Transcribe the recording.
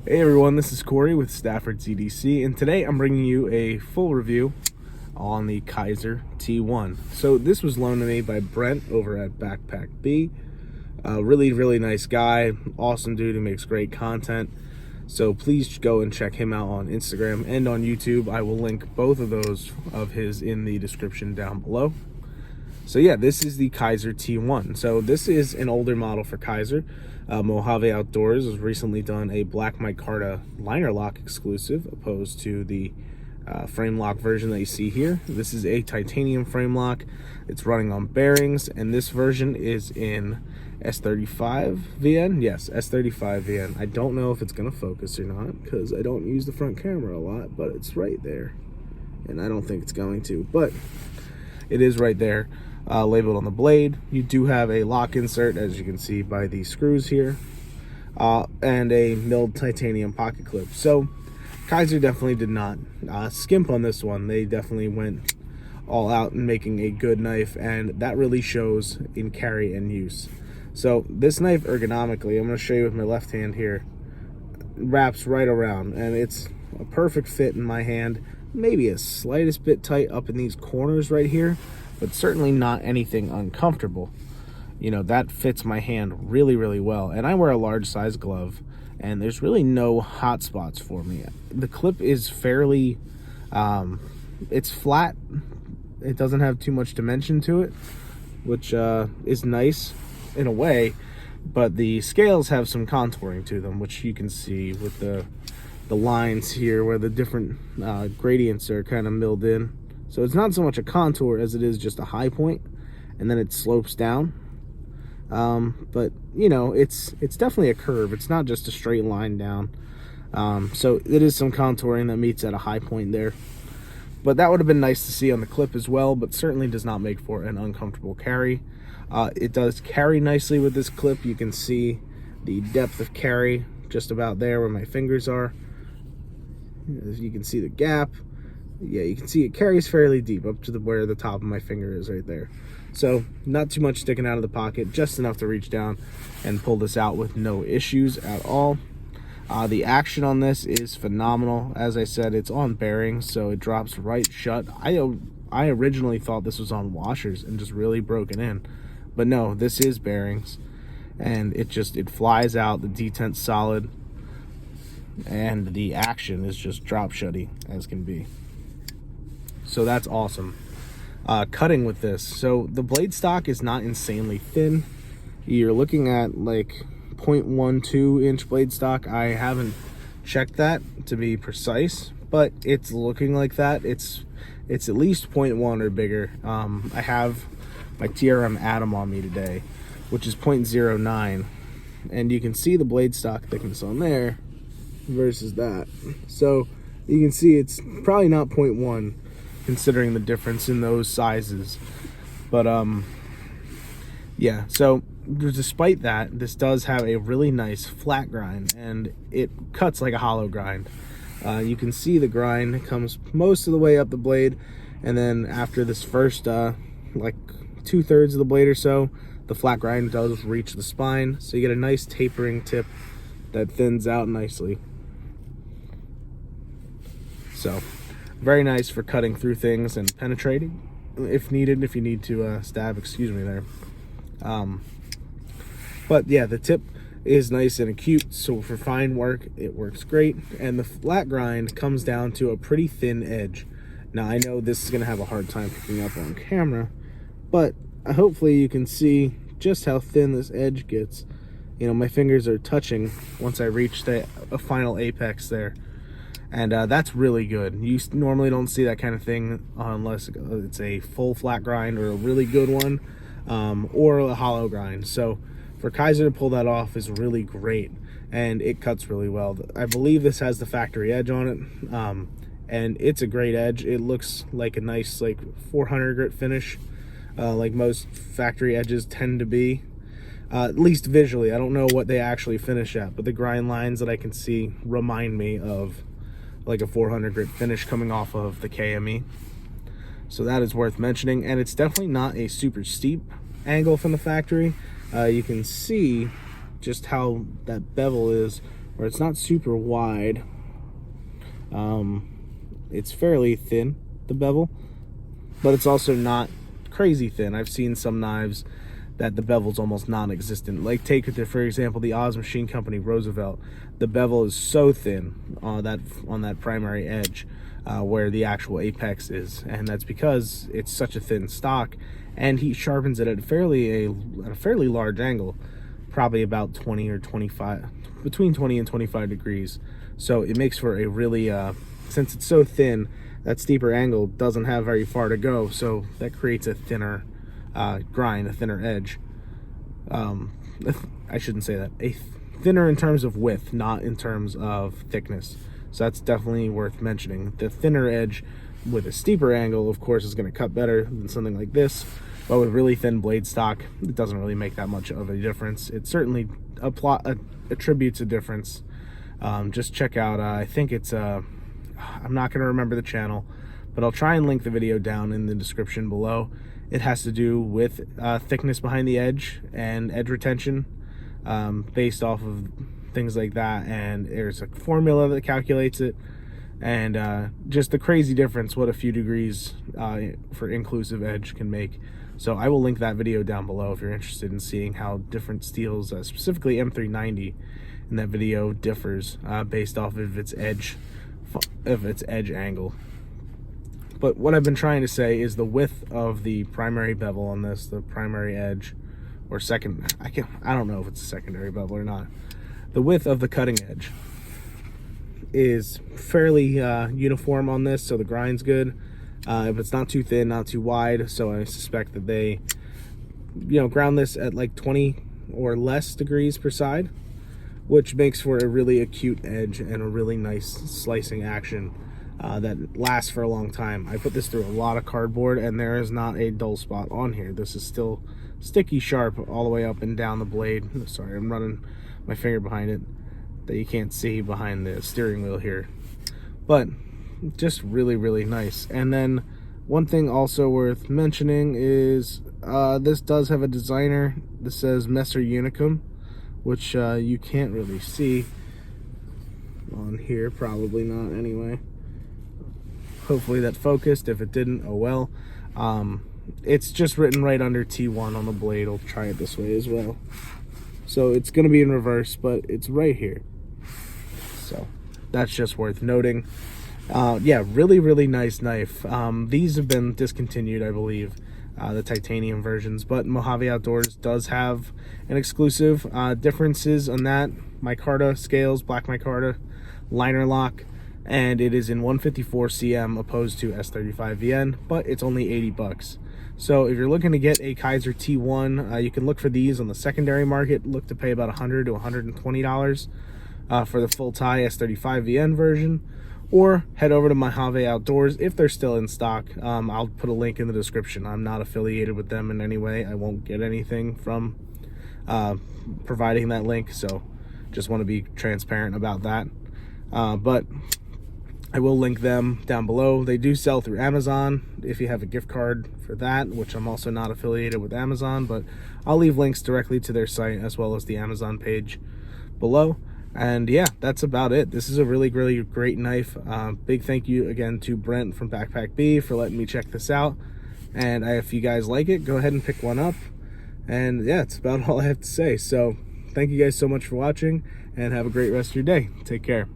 Hey everyone, this is Corey with Stafford's EDC, and today I'm bringing you a full review on the Kizer T1. So this was loaned to me by Brent over at Backpack B. Really nice guy, awesome dude who makes great content. So please go and check him out on Instagram and on YouTube. I will link both of those of his in the description down below. So yeah, this is the Kizer T1. So this is an older model for Kizer. Mojave Outdoors has recently done a black micarta liner lock exclusive, opposed to the frame lock version that you see here. This is a titanium frame lock. It's running on bearings, and this version is in S35 VN. Yes, S35 VN. I don't know if it's gonna focus or not because I don't use the front camera a lot, but it's right there, and I don't think it's going to, but it is right there. Labeled on the blade. You do have a lock insert, as you can see by the screws here, and a milled titanium pocket clip. So Kizer definitely did not skimp on this one. They definitely went all out in making a good knife, and that really shows in carry and use. So this knife ergonomically, I'm going to show you with my left hand here, wraps right around, and it's a perfect fit in my hand. Maybe a slightest bit tight up in these corners right here, but certainly not anything uncomfortable. You know, that fits my hand really well. And I wear a large size glove, and there's really no hot spots for me. The clip is fairly, it's flat. It doesn't have too much dimension to it, which is nice in a way, but the scales have some contouring to them, which you can see with the lines here where the different gradients are kind of milled in. So it's not so much a contour as it is just a high point, and then it slopes down. But you know, it's definitely a curve. It's not just a straight line down. So it is some contouring that meets at a high point there. But that would have been nice to see on the clip as well, but certainly does not make for an uncomfortable carry. It does carry nicely with this clip. You can see the depth of carry just about there where my fingers are. As you can see the gap. Yeah, you can see it carries fairly deep up to where the top of my finger is right there. So not too much sticking out of the pocket, just enough to reach down and pull this out with no issues at all. The action on this is phenomenal. As I said, it's on bearings, so it drops right shut. I originally thought this was on washers and just really broken in, but no, this is bearings, and it flies out. The detent's solid, and the action is just drop shutty as can be. So that's awesome. Cutting with this, so the blade stock is not insanely thin. You're looking at like 0.12 inch blade stock. I haven't checked that to be precise, but it's looking like that. It's at least 0.1 or bigger. I have my TRM Atom on me today, which is 0.09, and you can see the blade stock thickness on there versus that. So you can see it's probably not 0.1 considering the difference in those sizes. But yeah, so despite that, this does have a really nice flat grind, and it cuts like a hollow grind. You can see the grind comes most of the way up the blade, and then after this first like 2/3 of the blade or so, the flat grind does reach the spine, so you get a nice tapering tip that thins out nicely. So very nice for cutting through things and penetrating if needed, if you need to stab, excuse me there. But yeah, the tip is nice and acute, so for fine work it works great, and the flat grind comes down to a pretty thin edge. Now I know this is going to have a hard time picking up on camera, but hopefully you can see just how thin this edge gets. You know, my fingers are touching once I reach the final apex there. And that's really good. You normally don't see that kind of thing unless it's a full flat grind or a really good one, or a hollow grind. So for Kizer to pull that off is really great, and it cuts really well. I believe this has the factory edge on it, and it's a great edge. It looks like a nice like 400 grit finish, like most factory edges tend to be, at least visually. I don't know what they actually finish at, but the grind lines that I can see remind me of like a 400 grit finish coming off of the KME. So that is worth mentioning, and it's definitely not a super steep angle from the factory. You can see just how that bevel is where it's not super wide. It's fairly thin, the bevel, but it's also not crazy thin. I've seen some knives that the bevel's almost non-existent. Like take, for example, the Oz Machine Company Roosevelt. The bevel is so thin on that primary edge where the actual apex is, and that's because it's such a thin stock, and he sharpens it at a fairly large angle, probably about 20 or 25, between 20 and 25 degrees. So it makes for a really, since it's so thin, that steeper angle doesn't have very far to go, so that creates a thinner grind, a thinner edge. I shouldn't say that. Thinner in terms of width, not in terms of thickness. So that's definitely worth mentioning. The thinner edge with a steeper angle, of course, is going to cut better than something like this. But with really thin blade stock, it doesn't really make that much of a difference. It certainly attributes a difference. Just check out, I think it's, I'm not going to remember the channel, but I'll try and link the video down in the description below. It has to do with thickness behind the edge and edge retention, based off of things like that, and there's a formula that calculates it, and just the crazy difference what a few degrees for inclusive edge can make. So I will link that video down below if you're interested in seeing how different steels, specifically M390 in that video, differs based off of its edge angle. But what I've been trying to say is the width of the primary bevel on this, the primary edge, or second, I don't know if it's a secondary bevel or not. The width of the cutting edge is fairly uniform on this, so the grind's good. If it's not too thin, not too wide, so I suspect that they, ground this at like 20 or less degrees per side, which makes for a really acute edge and a really nice slicing action that lasts for a long time. I put this through a lot of cardboard, and there is not a dull spot on here. This is still sticky sharp all the way up and down the blade. Sorry, I'm running my finger behind it that you can't see behind the steering wheel here, but just really, really nice. And then one thing also worth mentioning is this does have a designer that says Messer Unicum, which you can't really see on here, probably not anyway. Hopefully that focused. If it didn't, oh well. It's just written right under T1 on the blade. I'll try it this way as well. So it's going to be in reverse, but it's right here. So that's just worth noting. Yeah, really, really nice knife. These have been discontinued, I believe, the titanium versions, but Mojave Outdoors does have an exclusive. Differences on that: micarta scales, black micarta, liner lock, and it is in 154 cm opposed to S35 VN, but it's only 80 bucks. So if you're looking to get a Kizer T1, you can look for these on the secondary market. Look to pay about $100 to $120 for the full tie S35 VN version, or head over to Mojave Outdoors if they're still in stock. I'll put a link in the description. I'm not affiliated with them in any way. I won't get anything from providing that link, so just want to be transparent about that. But I will link them down below. They do sell through Amazon if you have a gift card for that, which I'm also not affiliated with Amazon, but I'll leave links directly to their site as well as the Amazon page below. And yeah, that's about it. This is a really, really great knife. Big thank you again to Brent from Backpack B for letting me check this out. And if you guys like it, go ahead and pick one up. And yeah, that's about all I have to say. So thank you guys so much for watching, and have a great rest of your day. Take care.